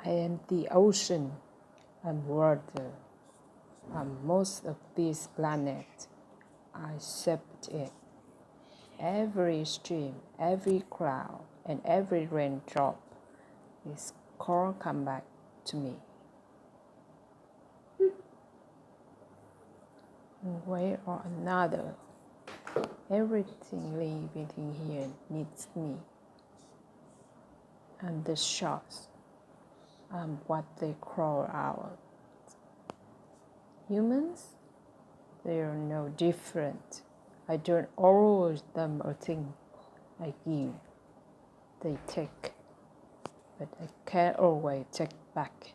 I am the ocean and water, and most of this planet I accept it. Every stream, every cloud, and every raindrop is called come back to me. One way or another, everything living here needs me. And the sharks are what they crawl out. Humans, they are no different. I don't owe them a thing. I give, they take, but I can't always take back.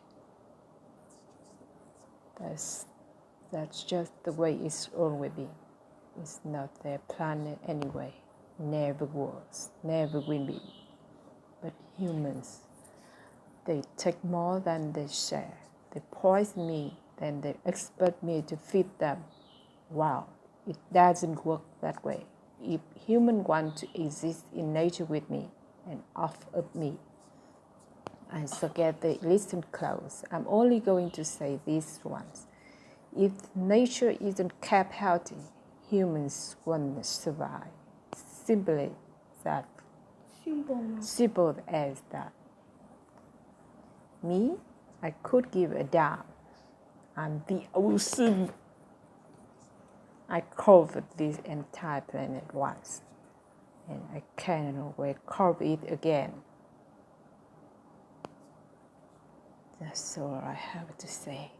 That's just the way it's always been. It's not their planet anyway. Never was, never will be. But humans, they take more than they share. They poison me, then they expect me to feed them. Wow, it doesn't work that way. If humans want to exist in nature with me and off of me, I forget they listen close. I'm only going to say this once. If nature isn't kept healthy, humans won't survive. Simply that. Simple as that. Me, I could give a damn. I'm the ocean. I covered this entire planet once, and I cannot wait to cover it again. That's all I have to say.